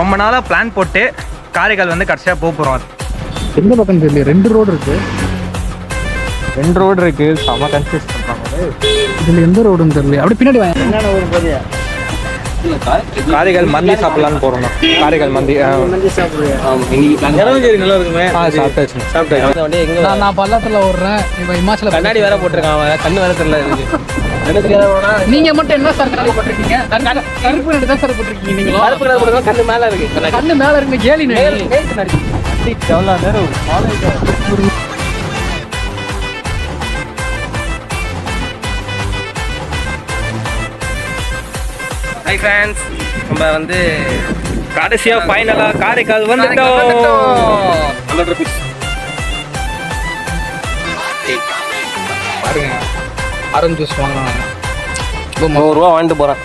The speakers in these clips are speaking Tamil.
ரொம்ப நாளாக பிளான் போட்டு காரைக்கால் வந்து கடைசியாக போகிறோம். எந்த பக்கம் தெரியல, 2 ரோடு இருக்கு. 2 ரோடு இருக்கு, செம கன்ஃபியூஸ் பண்ணுறாங்க. இதில் எந்த ரோடுன்னு தெரியல. அப்படி பின்னாடி என்னென்ன ஒரு போதியா காரைக்கால் மந்தி சாப்பிடலான்னு போகிறோம். காரைக்கால் மந்தி நல்லா இருக்குமே. சாப்பிட்டாச்சு. நான் பள்ளத்தில் ஓடுறேன். இப்போ இமாச்சல கண்ணாடி வேற போட்டிருக்கான், கண்ணு வேற தெரியல இருக்கு. நீங்க மட்டும் என்ன சார் கண்ணாடி போட்டிருக்கீங்க? கருப்பு ரெண்டு தான் சார் போட்டிருக்கீங்க. நீங்க கருப்பு கலர் போட்டிருக்கோம், கண்ணு மேல இருக்கு. கண்ணு மேல இருக்கு, கேலி ஹாய் ஃப்ரெண்ட்ஸ், நம்ம வந்து கடைசியாக ஃபைனலாக காரைக்கால் வந்துட்டோம். 100 rupees பாருங்க, ஆரஞ்சு ஜூஸ் வாங்கலாம். 100 ரூபா வாங்கிட்டு போகிறேன்.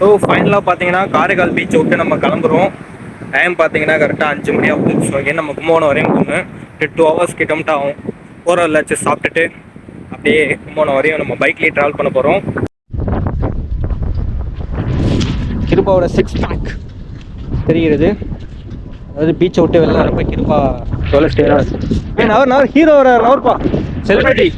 ஸோ ஃபைனலாக பார்த்தீங்கன்னா காரைக்கால் பீச்சை விட்டு நம்ம கிளம்புறோம். டைம் பார்த்தீங்கன்னா கரெக்டாக 5 மணி ஆகுது. ஸோ ஏன் நம்ம கும்பகோணம் வரையும் போகணும். 2 hours கிட்டமிட்ட ஆகும். போகிற லட்சம் சாப்பிட்டுட்டு அப்படியே கும்பகோணம் வரையும் நம்ம பைக்லேயே ட்ராவல் பண்ண போகிறோம். கிருபாவோட 6 பேக் தெரிகிறது. அதாவது பீச்சை விட்டு வெளில வரப்போ கிருபா எவ்வளோ ஸ்டேராக இருக்குது. அவர் ஹீரோ நவர்ப்பா செலிபிரிட்டி.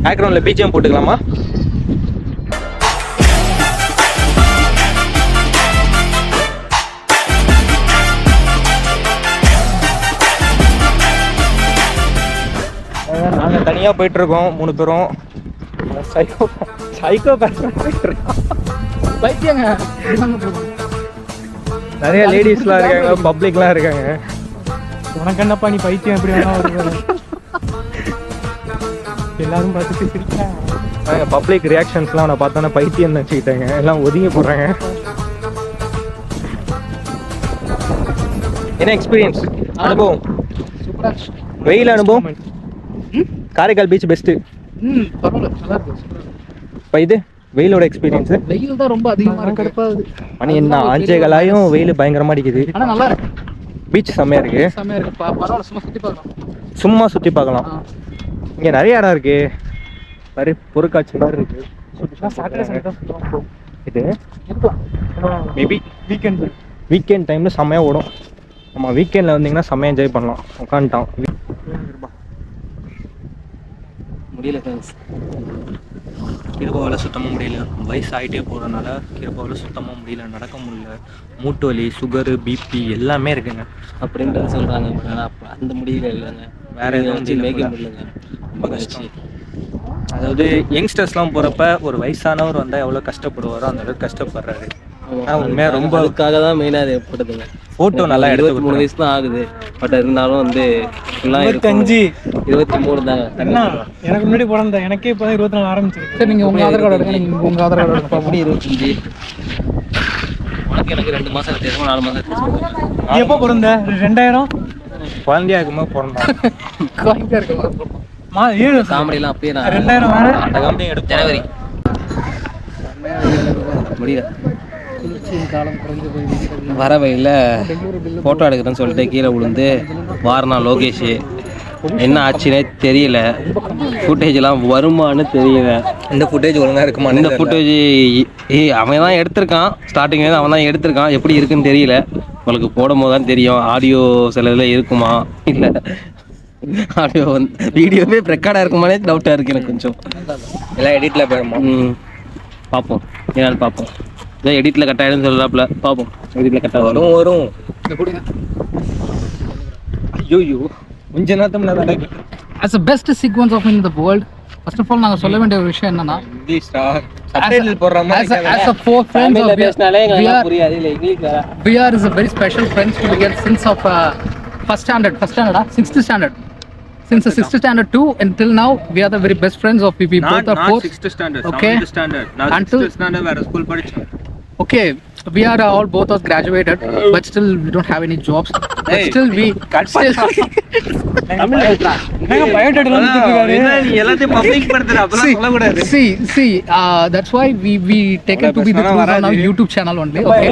பேக்ரவுண்ட்ல பிஜிஎம் போட்டுக்கலாமா? நாங்க தனியா போயிட்டு இருக்கோம் 3 பேரும். சைக்கோ பைத்தியங்க. நிறைய லேடிஸ்லாம் இருக்காங்க, பப்ளிக்லாம் இருக்காங்க. உனக்கு என்னப்பா, நீ பைத்தியம் எப்படி வேணா வருவாங்க. எல்லாரும் பார்த்துட்டு சிரிக்கிறாங்க. பப்ளிக் ரியாக்ஷன்ஸ்லாம் அவனை பார்த்தோன்னா பைத்தியம் வச்சுக்கிட்டாங்க, எல்லாம் ஒதுங்கி போடுறாங்க. என்ன எக்ஸ்பீரியன்ஸ், அனுபவம்? வெயில் அனுபவம். Karaikal beach best. பரவாயில்ல, நல்லா இருக்கு. இப்போ இது வெயிலோட எக்ஸ்பீரியன்ஸ். வெயில் தான் ரொம்ப அதிகமாக இருக்கடுப்பாகுது. மணி என்ன 5 காலாயும் வெயில் பயங்கரமா அடிக்குது. ஆனால் நல்லா இருக்கு. பீச் செம்மையா இருக்கு. செம்மையா இருக்கு. பரவாயில்ல, சும்மா சுற்றி பார்க்கலாம். இங்கே நிறைய இடம் இருக்கு. மாதிரி பொருட்காட்சி மாதிரி இருக்கு. இது மேபி வீக்கெண்ட் டைம்ல செம்மையா ஓடும். நம்ம வீக்கெண்டில் வந்தீங்கன்னா செம்மையா என்ஜாய் பண்ணலாம். உட்காந்துட்டான் முடியல ஃப்ரெண்ட்ஸ், கிருபாவில் சுத்தமாக முடியல. வயசு ஆகிட்டே போகிறதுனால கிருபாவில் சுத்தமாக முடியல, நடக்க முடியல. மூட்டு வலி, சுகரு, பிபி எல்லாமே இருக்குங்க அப்படின்ட்டு சொல்கிறாங்க. அந்த முடியல இல்லைங்க, வேற எதுவும் மேய்க்க முடியலங்க, ரொம்ப கஷ்டம். அதாவது யங்ஸ்டர்ஸ்லாம் போகிறப்ப ஒரு வயசானவர் வந்தால் எவ்வளோ கஷ்டப்படுவாரோ அந்த அளவுக்கு கஷ்டப்படுறாரு. உண்மையாக ரொம்ப அதுக்காக தான் மெயினாக அது ஏற்படுதுங்க. ஃபோட்டோ நல்லா 23 வயசு தான் ஆகுது. பட் இருந்தாலும் வந்து 25 23 தாங்க. எனக்கு முன்னாடி பிறந்த எனக்கே இப்போ 24 ஆரம்பிச்சிருக்கு. சரி, நீங்கள் உங்கள் ஆதார் கார்டு எடுங்க. நீங்கள் உங்கள் ஆதார் கார்டு எடுங்க. அப்படி 25. உனக்கு எனக்கு 2 மாதம் வித்தியாசமா 4 மாதம் வித்தியாசமா. எப்போ பிறந்த? 2000 குழந்தையா இருக்கும்போது பிறந்தேன். குழந்தையா இருக்கு. காமெடிலாம் அப்பயே நான் 2000 வேற அந்த காமெடி எடுத்து ஜனவரி முடியல. காலம் குறைஞ்சு போய் வர வழியில் ஃபோட்டோ எடுக்கிறேன்னு சொல்லிட்டு கீழே விழுந்து வாரணா லோகேஷ். என்ன ஆச்சுன்னே தெரியல. ஃபுட்டேஜ்லாம் வருமானு தெரியல. இந்த ஃபுட்டேஜ் ஒழுங்காக இருக்குமா? இந்த ஃபுட்டேஜ் அவன் தான் எடுத்திருக்கான். ஸ்டார்டிங்லேருந்து அவன் தான் எடுத்திருக்கான். எப்படி இருக்குன்னு தெரியல. உங்களுக்கு போடும் போது தான் தெரியும். ஆடியோ சில இதில் இருக்குமா இல்லை ஆடியோ வந்து வீடியோவே ரெக்கார்டாக இருக்குமானே டவுட்டாக இருக்குது எனக்கு கொஞ்சம். எல்லாம் எடிட்டில் போயிடுமா? பார்ப்போம், என்னன்னு பார்ப்போம். இதான் எடிட்டில் கட் ஆகிடுன்னு சொல்கிறாப்புல. பார்ப்போம், எடிட்டில் கட் ஆகும். வரும். ஐயோ கொஞ்ச நேரத்துக்கு as the best sequence of in the world, first of all நாங்க சொல்ல வேண்டிய ஒரு விஷயம் என்னன்னா இங்கிலீஷ்டா சப்டைட்டில் போடுற as மாதிரி a four friends of பேசினாலே எங்களுக்கு புரியாது இல்ல இங்கிலீஷ் வேற. we are is a very special friends together since of first standard sixth standard since the sixth standard too until now we are the very best friends of we both are fourth 6th standard Okay. 7th standard நான் Until- 6th standard வேற ஸ்கூல் படிச்சேன் okay we are all both are graduated but still we don't have any jobs but Hey, still we still என்னங்க பயோடேட்டால வந்து இருக்காரு என்ன நீ எல்லாத்தையும் பப்ளிக் படுத்துற அப்பலாம் சொல்ல கூடாது see that's why we taken to be the truth on our YouTube channel only okay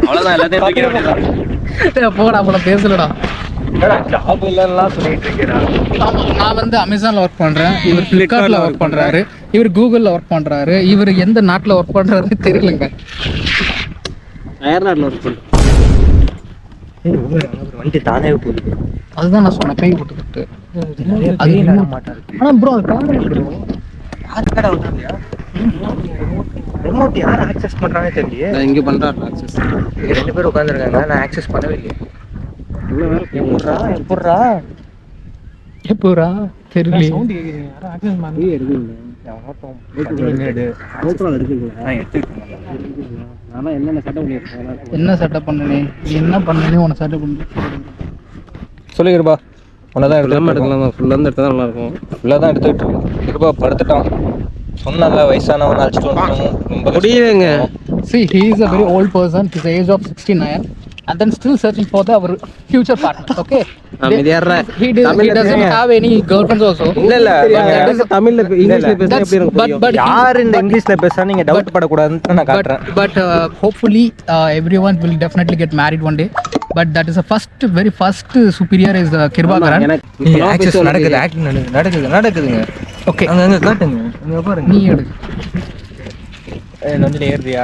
அவ்வளவுதான் எல்லாத்தையும் தூக்கி விட்டுடலாம் போடா போட பேசலடா என்னடா ஜாப் இல்லன்னா சொல்லிட்டு இருக்கேடா ஆமா, நான் வந்து அமேசான்ல ஒர்க் பண்றேன் இவர் ஃபிளிப்கார்ட்ல ஒர்க் பண்றாரு இவர் கூகுள்ல ஒர்க் பண்றாரு இவர் எந்த நாட்டுல ஒர்க் பண்றாருன்னு தெரியலங்க அயர்நாட்ல ஒர்க் பண்ணு. வண்டி தானே போகுது அதுதான் நான் சொன்னேன் கை போட்டுக்கிட்டு அது என்ன மாட்டாரு ஆனா ப்ரோ அது காரணம் ப்ரோ யார் கடை விட்டுறியா ரிமோட் யார் ஆக்சஸ் பண்றானே தெரியல நான் இங்க பண்றாரு ஆக்சஸ். இங்க 2 பேர் உட்கார்ந்திருக்காங்க நான் ஆக்சஸ் பண்ணவே இல்லையே உள்ள வேற எப்படிடா எப்படிடா எப்போரா தெரியல போய் எடுக்கல. GoPro எடுக்கல. நானா என்னென்ன செட்டப் பண்ணிருக்கேன். என்ன செட்டப் பண்ணனே என்ன பண்ணனே உன செட்டப் பண்ணு சொல்லிருப்பா உன்னதான் ஃபுல்லாக எடுக்கலாம். ஃபுல்லாக இருந்து எடுத்தா நல்லா இருக்கும். ஃபுல்லாக தான் எடுத்துக்கிட்டு இருக்கோம் இருப்பா படுத்துட்டான் சொன்னால வயசானவன் அழைச்சிட்டு வந்துட்டோம் ரொம்ப முடியலங்க. see he is a very old person he's the age of 69 and then still searching for the our future partner okay அமைதியாடுறா. he doesn't have any girlfriends also இல்ல இல்ல தமிழ்ல இங்கிலீஷ்ல பேசினா That's- எப்படி எனக்கு but- புரியும்? but he- யார் இந்த இங்கிலீஷ்ல பேசுறா நீங்க டவுட் படக்கூடாதுன்னு நான் காட்டுறேன் but hopefully everyone will definitely get married one day but that is the very first superior is Kirbakaran எனக்கு ஆக்சஸ் நடக்குது நடக்குதுங்க okay அங்க காட்டுங்க அங்க பாருங்க நீ எடு வந்து ஏறுறியா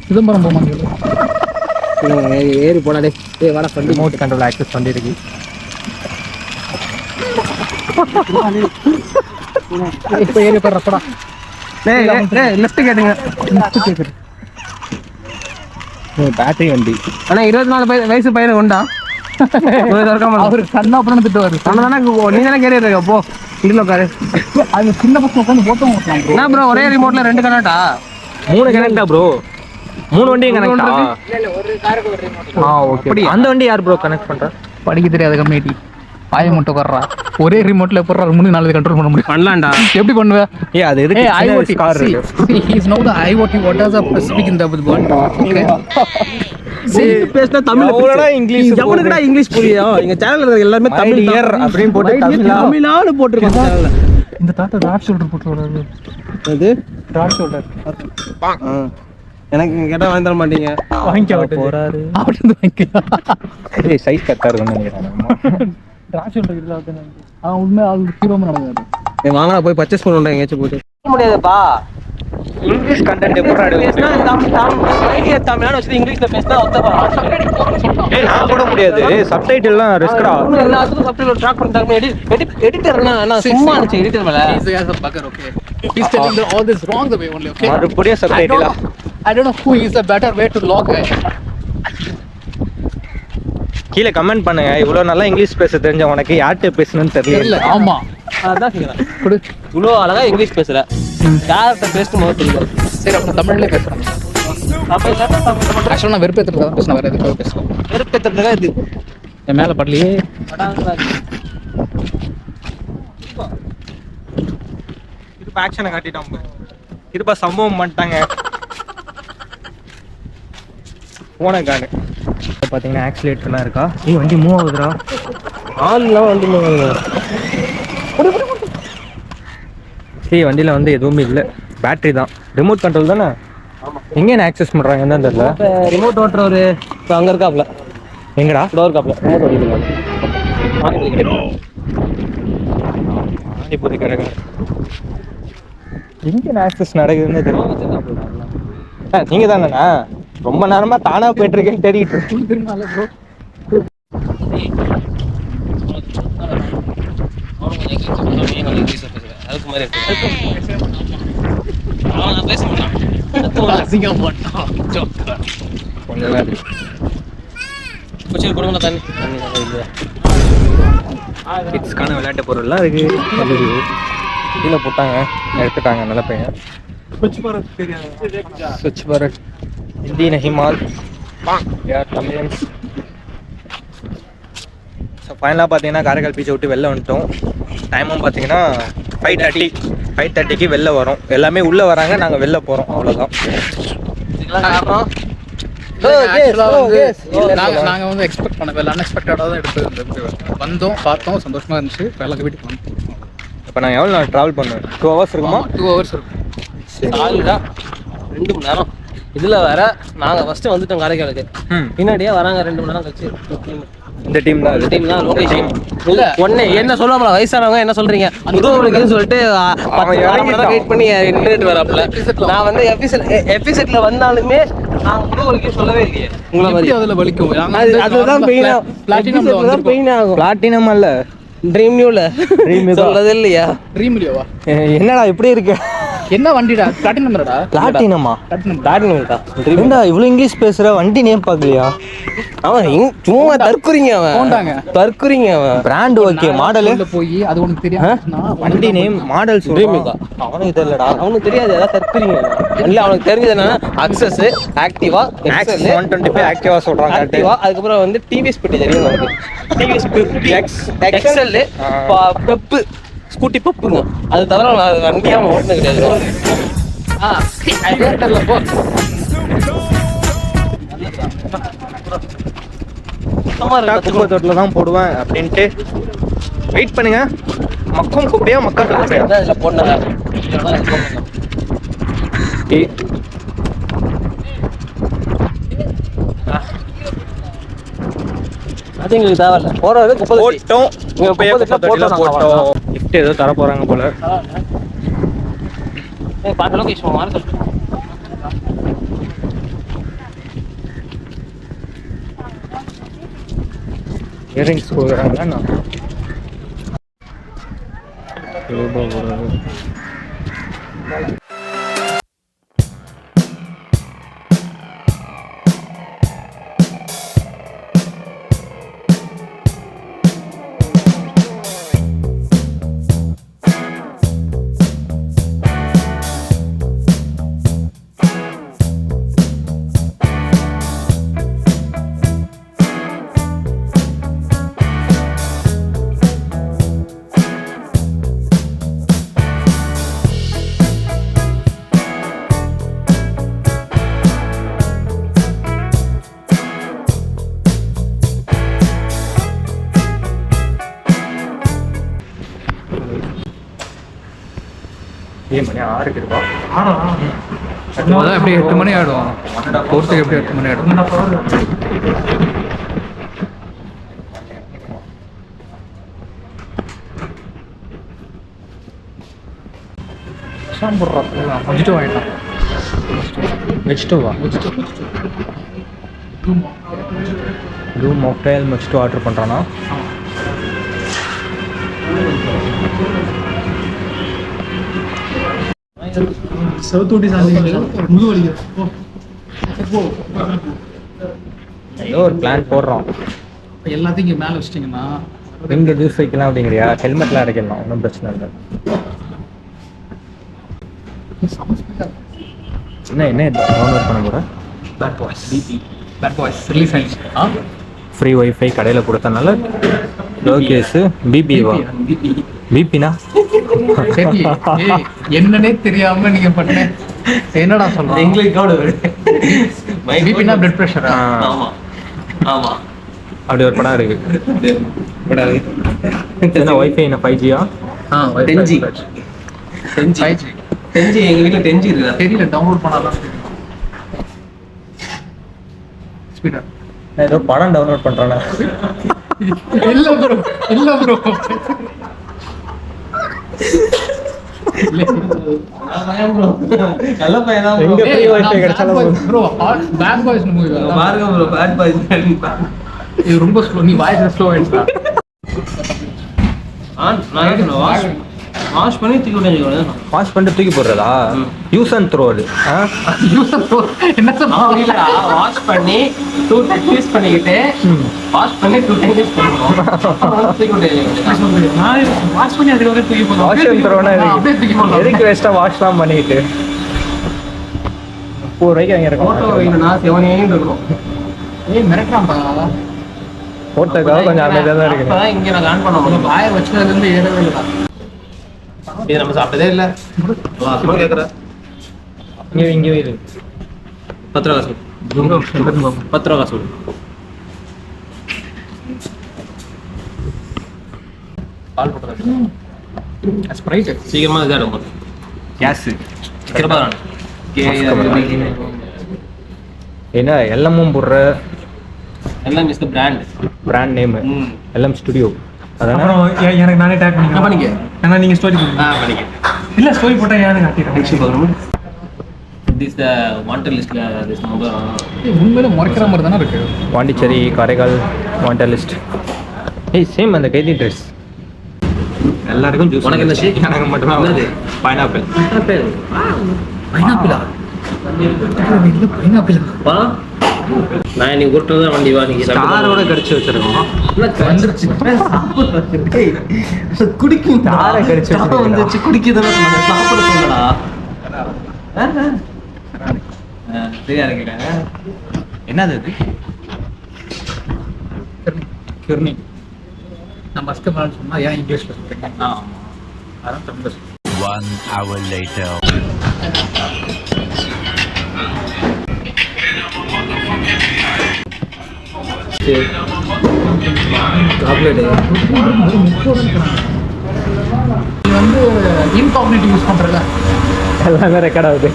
சிதம்பரம் போமாங்க ஏறி போனாலே ஏய் வாடா பண்ணி ரிமோட் கண்ட்ரோல் ஆக்சஸ் பண்ணிருக்கு இப்போ ஏறி போறப்படா லெஃப்ட் கேட்டுங்க. பேட்டரி வண்டி ஆனா 24 வயசு பையன் உண்டா? அவர் கண்ணா அப்புறம் திட்டுவாரு நீ தானே கேரியர் இருக்க போ இதுல உட்காரு. அது சின்ன பசங்க உட்காந்து போட்டோம் ஓட்டலாம் என்ன ப்ரோ ஒரே ரிமோட்ல 2 கனெக்டா? 3 கனெக்டா ப்ரோ 3 வண்டியும் கனெக்டா ஓகே அந்த வண்டி யார் ப்ரோ கனெக்ட் பண்றா படிக்க தெரியாத கம்யூனிட்டி பாய மட்டும் வர்றா ஒரே ரிமோட்ல போடுற 3-4 கண்ட்ரோல் பண்ண முடியும் பண்ணலாம்டா. எப்படி பண்ணுவ ஏய் அது எதுக்கு IoT கார் இருக்கு see he is now the IoT what does a specific in the world okay பேசினா தமிழ்ல எவ்வளோடா இங்கிலீஷ் எவனுக்குடா இங்கிலீஷ் புரியும்? எங்க சேனல்ல இருக்க எல்லாமே தமிழ் இயர் அப்படின்னு போட்டு தமிழானு போட்டுருக்கோம் சேனல்ல. இந்த தாத்தா ராட் ஷோல்டர் போட்டு வராரு அது ராட் ஷோல்டர் எனக்கு கேட்டா வாங்கி தர மாட்டீங்க. வாங்கிக்க போறாரு அவட்டு வாங்கிக்க ஏய் சைஸ் கரெக்டா இருக்குன்னு நினைக்கிறேன் ராட் ஷோல்டர் இல்ல உண்மை அது ஹீரோமா நடக்குது நீ வாங்கடா போய் பர்ச்சேஸ் பண்ணுடா எங்கேயாச்சும் போட்டு. முடியாதுப்பா இங்கிலீஷ் கண்டென்ட் போறாரு தமிழ்னு வச்சு இங்கிலீஷ்ல பேசினா ஒத்தப்பா. ஏய் நான் கூட முடியாது சப்டைட்டில்லாம் ரிஸ்க்டா எல்லாத்துக்கும் சப்டைட்டில் ட்ராக் பண்ணிட்டாங்க. எடிட்டர்னா நான் சும்மா நினைச்சேன் எடிட்டர் மேல. he's a bugger okay he's telling all this wrong the way only okay மறுபடியும் சப்டைட்டிலா I don't know who is a better way to log கீழே கமெண்ட் பண்ணுங்க இவ்வளவு நல்லா இங்கிலீஷ் பேச தெரிஞ்ச உனக்கு யார்கிட்ட பேசணும்னு தெரியல தெரியல ஆமா அதான் கேக்குறேன். குடு இவ்வளோ அழகா இங்கிலீஷ் பேசுற யார்கிட்ட பேசணும் போது தெரியல. சரி அப்ப தமிழ்லயே பேசுறேன் ஆக்சுவலா நான் வெறுப்பேத்துறதா தான் பேசுறேன் வேற எதுக்காக பேசுறேன் வெறுப்பேத்துறதுக்காக இது என் மேல படலையே இது ஆக்ஷனை காட்டிட்டாங்க இருப்பா சம்பவம் பண்ணிட்டாங்க போன கானு பாத்தீங்கன்னா ஆக்சிலேட்டர்லாம் இருக்கா ஏய் வண்டி மூவ் ஆகுதுடா ஆள்லாம் வண்டி ஏய் வண்டியில வந்து எதுவுமே இல்லை பேட்டரி தான் ரிமோட் கண்ட்ரோல் தானே எங்க என்ன ஆக்சஸ் பண்றாங்கன்னு தான் தெரியல ரிமோட் ஓட்டுறவரு இப்போ அங்க இருக்காப்ல எங்கடா டோர் காப்ல ரிமோட் ஓட்டிக்கலாம். பானிபூரி கடை எங்க ஆக்சஸ் நடக்குதுன்னு தெரியல நீங்க தானேண்ணா ரொம்ப நேரமா தானா போயிட்டு இருக்கேன்னு தேடிட்டு இருக்கேன். திரும்ப ப்ரோ அதுக்கு மாதிரி நான் பேச கொஞ்சம் நேரம் கொஞ்சம் கொடுங்க தண்ணி கிட்ஸ்க்கான விளையாட்டு பொருள்லாம் இருக்கு கீழே போட்டாங்க, எடுத்துட்டாங்க. நல்ல பையன். ஸ்வச் பாரத் ஹிந்தி நஹிமால் யார் தமிழன்ஸ். ஸோ ஃபைனலாக பார்த்தீங்கன்னா காரைக்கால் பீச்சை விட்டு வெளில வந்துட்டோம். டைமும் பார்த்தீங்கன்னா 5:30க்கு வெளில வரோம். எல்லாமே உள்ளே வராங்க, நாங்கள் வெளில போகிறோம், அவ்வளோதான். நாங்கள் வந்து எக்ஸ்பெக்ட் பண்ணவே இல்லை, அன்எக்ஸ்பெக்டடாக தான் எடுத்து வந்தோம், பார்த்தோம், சந்தோஷமாக இருந்துச்சு. இப்போ எல்லா வீட்டுக்கு வந்தோம். இப்போ நான் எவ்வளோ நான் ட்ராவல் பண்ணுவேன்? 2 hours இருக்குமா? 2 hours இருக்கும். சாலிடா 2 மணி நேரம். இதில் வேற நாங்கள் ஃபஸ்ட்டு வந்துட்டோம் காரைக்காலுக்கு, பின்னாடியே வராங்க 2 மணி நேரம் கழிச்சு. இந்த டீம் தான், இந்த டீம் தான் லோகேஷ். இல்ல ஒண்ணு என்ன சொல்லுவாங்களா, வயசானவங்க என்ன சொல்றீங்க முதுகுவலிக்குன்னு சொல்லிட்டு 10 மணி நேரம் வெயிட் பண்ணி இன்டர்நெட் வராப்புல. நான் வந்து எபிசெட்ல வந்தாலுமே நான் முதுகுவலிக்கு சொல்லவே இல்லையே உங்களை மாதிரி. அதில் வலிக்கும், அதுதான் பெயின் ஆகும். பிளாட்டினம் பெயின் ஆகும். பிளாட்டினம் அல்ல, ட்ரீம் நியூல சொல்லது இல்லையா? ட்ரீம் இல்லையா? என்னடா இப்படி இருக்கு? என்ன வண்டிடா? பிளாட்டினம்டா. பிளாட்டினமா? பிளாட்டினம் தான். என்னடா இவ்வளோ இங்கிலீஷ் பேசுற? வண்டி நேம் பார்க்கலையா? அவன் சும்மா தற்குறீங்க, அவன் தற்குறீங்க. அவன் பிராண்ட் ஓகே, மாடலு போய் அது உனக்கு தெரியாது. வண்டி நேம் மாடல் சொல்றீங்க. அவனுக்கு தெரியலடா, அவனுக்கு தெரியாது, ஏதாவது தற்குறீங்க. இல்ல அவனுக்கு தெரிஞ்சது என்னன்னா அக்சஸ், ஆக்டிவா, Access 125 ஆக்டிவா சொல்றாங்க. ஆக்டிவா, அதுக்கப்புறம் வந்து டிவிஎஸ் பெட்டி தெரியும் நமக்கு. டிவிஎஸ் பெட்டி, எக்ஸல், பெப்பு, ஸ்கூட்டி பெப்புங்க. அது தவிர வண்டியா ஓட்டுனது கிடையாது. குப்பத்தொட்டில் தான் போடுவேன் அப்படின்ட்டு வெயிட் பண்ணுங்க. மக்கும் குப்பையா மக்கள் குப்பையா போட்டாங்க. அது எங்களுக்கு தேவையில்ல. போறது குப்பை போட்டோம், போட்டோம். கிஃப்ட் ஏதோ தர போறாங்க போல. பார்த்த லொகேஷன் மாற சொல்லிட்டு இயரிங்ஸ் கொடுக்குறாங்களா? மணி 6 இருக்குப்பா. அதான் எப்படி 8 மணி ஆகிடும் போகிறதுக்கு, எப்படி 8 மணி ஆகிடும். வெஜிடோ வாங்கிட்டான். வெஜிடோவா? Blue மொக்கைல் மெக்ஸ்டோ order பண்ணுறானா? சவுத்தோட்டி ஏதோ ஒரு பிளான் போடுறோம். எல்லாத்தையும் இங்கே மேலே வச்சிட்டிங்கன்னா எங்கே ஜூஸ் வைக்கலாம் அப்படிங்கிறியா? ஹெல்மெட்லாம் அடைக்கலாம், ஒன்றும் பிரச்சனை இல்லை. என்ன டவுன்லோட் பண்ண போகிறேன்? பேட் பாய்ஸ் ரிலீஸ் ஆயிடுச்சு. ஃப்ரீ ஒய்ஃபை கடையில் கொடுத்தனால லோகேஷ் பிபிவா? பிபினா என்னன்னே தெரியாம நீங்க பண்ண என்னடா சொல்றீங்க? எங்களுக்கு பிபினா பிளட் பிரஷர். ஆமா ஆமா, அப்படி ஒரு படம் இருக்கு. என்ன ஒய்ஃபை என்ன 5G-யா? 10G. 10G எங்க வீட்டுல 10G இருக்குதா தெரியல, டவுன்லோட் பண்ணாதான் ஸ்பீடா. ஏதோ படம் டவுன்லோட் பண்றானா? இல்ல ப்ரோ, இல்ல ப்ரோ. நல்ல பையன் தான் எங்க ஃப்ரீ ஒய்ஃபை கிடைச்சாலும் ப்ரோ. பேட் பாய்ஸ் மூவி பாருங்க ப்ரோ, பேட் பாய்ஸ் இது ரொம்ப ஸ்லோ. நீ வாய்ஸ் ஸ்லோ ஆயிடுச்சா? நான் வாஷ் பண்ணி தூக்கி விட்டு வாஷ் பண்ணிட்டு தூக்கி போடுறதா? யூஸ் அண்ட் த்ரோ அது. என்ன சொல்ல வாஷ் பண்ணி 2 டைம் யூஸ் பண்ணிக்கிட்டு வாஷ் பண்ணி 2 டைம் யூஸ் பண்ணுவோம். வாஷ் பண்ணி அதுக்கு தூக்கி போடுறோம். வாஷ் அண்ட் த்ரோனா அப்படியே தூக்கி போடுறோம். எதுக்கு வேஸ்ட்டாக வாஷ்லாம் பண்ணிக்கிட்டு 4 ரூபாய்க்கு வாங்கி ஃபோட்டோ இருக்கோம். வைக்கணும்னா 7 இருக்கும். ஏய் மிரட்டுறான்ப்பா. ஃபோட்டோக்காக கொஞ்சம் அமைதியாக தான் இருக்கு. அப்பதான் இங்க நான் ஆன் பண்ண முடியும். வாயை வச்சதுலேருந்து ஏறவே இல்லை. இது நம்ம சாப்பிட்டதே இல்ல. சும்மா கேக்குற. இங்கே இது 10 ரூபா காசு. 10 ரூபா காசு. பால் போட்டுறேன். ஸ்ப்ரைட் சீக்கிரமா இதாடும். கேஸ் சீக்கிரமா என்ன எல்லாமும் போடுற எல்லாம் மிஸ் தி பிராண்ட். பிராண்ட் நேம் எல்லாம் ஸ்டுடியோ. அதான் எனக்கு நானே டேக் பண்ணிக்கிறேன். பண்ணிக்க. ஏன்னா நீங்க ஸ்டோரி போடுங்க. பண்ணிக்க. இல்ல ஸ்டோரி போட்டா ஏன்னு காட்டிடுறேன். This the wanted list this number. உண்மையில முறைக்கிற மாதிரி தானே இருக்கு. Pondicherry Karaikal van der list. ஏய் சேம் அந்த கைதி ட்ரெஸ் எல்லாருக்கும் ஜூஸ். உனக்கு என்ன ஷேக்? எனக்கு மட்டும் என்னது? பைனாப்பிள். பைனாப்பிளா? இல்ல பைனாப்பிளா? பா நான் நீ உருட்டுறதா வண்டி வா நீங்க ஸ்டாரோட கடிச்சு வச்சிருக்கோம். வந்துருச்சு. குடிக்கும் ஸ்டாரை கடிச்சு வச்சிருக்கீங்களா? வந்துச்சு குடிக்குதுன்னு சொன்னாங்க. சாப்பிட சொன்னடா. சரியா இருக்கீங்க. என்னது அது? கிர்னி. நான் ஃபர்ஸ்ட் மேல சொன்னா ஏன் இங்கிலீஷ்ல சொல்றீங்க? ஆமா. அதான் தமிழ்ல சொல்றேன். 1 hour later. சாக்லேட் நீ வந்து இன்காக்னிட்டிவ் யூஸ் பண்றல? எல்லாமே ரெக்கார்ட் ஆகுது.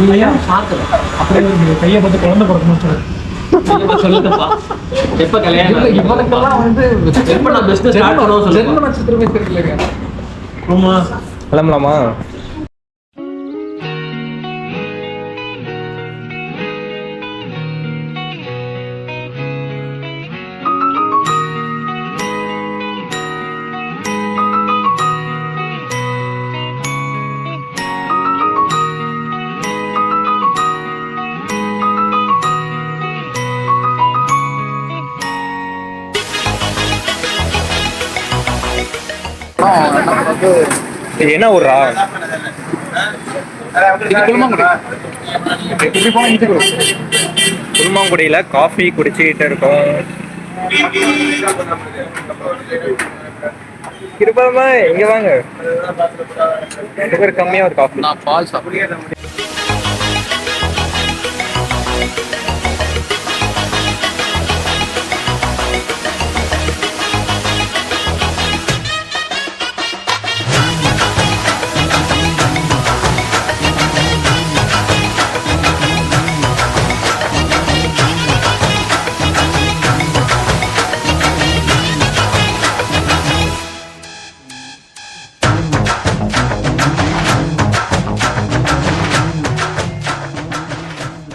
இல்லையா சாக்கல அப்படியே நீங்க கையை பார்த்து குழந்தை பிறக்கணும்னு சொல்லு. சொல்லுங்கப்பா. எப்ப இல்ல கல்யாணம்? இவனுக்கெல்லாம் வந்து எப்ப நான் business start பண்ணுவோம் சொல்லுங்க. ஜென்ம நட்சத்திரமே தெரியலங்க. ஆமா. கிளம்பலாமா? இது என்ன ஊரா? இது குளமாங்குடி. இப்படி போனா இங்க இருக்கு. குருமாங்குடியில காஃபி குடிச்சிட்டு இருக்கோம். கிருபாமா இங்க வாங்க. சுகர் கம்மியா ஒரு காஃபி. நான் பால் சாப்பிடுறேன்.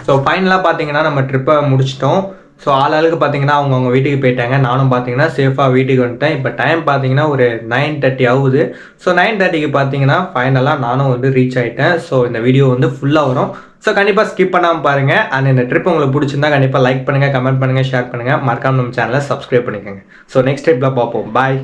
ஸோ ஃபைனலாக பார்த்தீங்கன்னா நம்ம ட்ரிப்பை முடிச்சிட்டோம். ஸோ ஆளாளுக்கு பார்த்தீங்கன்னா அவங்கவுங்க வீட்டுக்கு போயிட்டாங்க. நானும் பார்த்தீங்கன்னா சேஃபாக வீட்டுக்கு வந்துட்டேன். இப்போ டைம் பார்த்தீங்கன்னா ஒரு 9:30 ஆகுது. ஸோ 9:30க்கு பார்த்தீங்கன்னா ஃபைனலாக நானும் வந்து ரீச் ஆகிட்டேன். ஸோ இந்த வீடியோ வந்து ஃபுல்லாக வரும். ஸோ கண்டிப்பாக ஸ்கிப் பண்ணாமல் பாருங்கள். அண்ட் இந்த ட்ரிப் உங்களுக்கு பிடிச்சிருந்தா கண்டிப்பாக லைக் பண்ணுங்கள், கமெண்ட் பண்ணுங்கள், ஷேர் பண்ணுங்கள். மறக்காம நம்ம சேனலை சப்ஸ்கிரைப் பண்ணிக்கோங்க. ஸோ நெக்ஸ்ட் ட்ரிப்பில் பார்ப்போம். பாய்.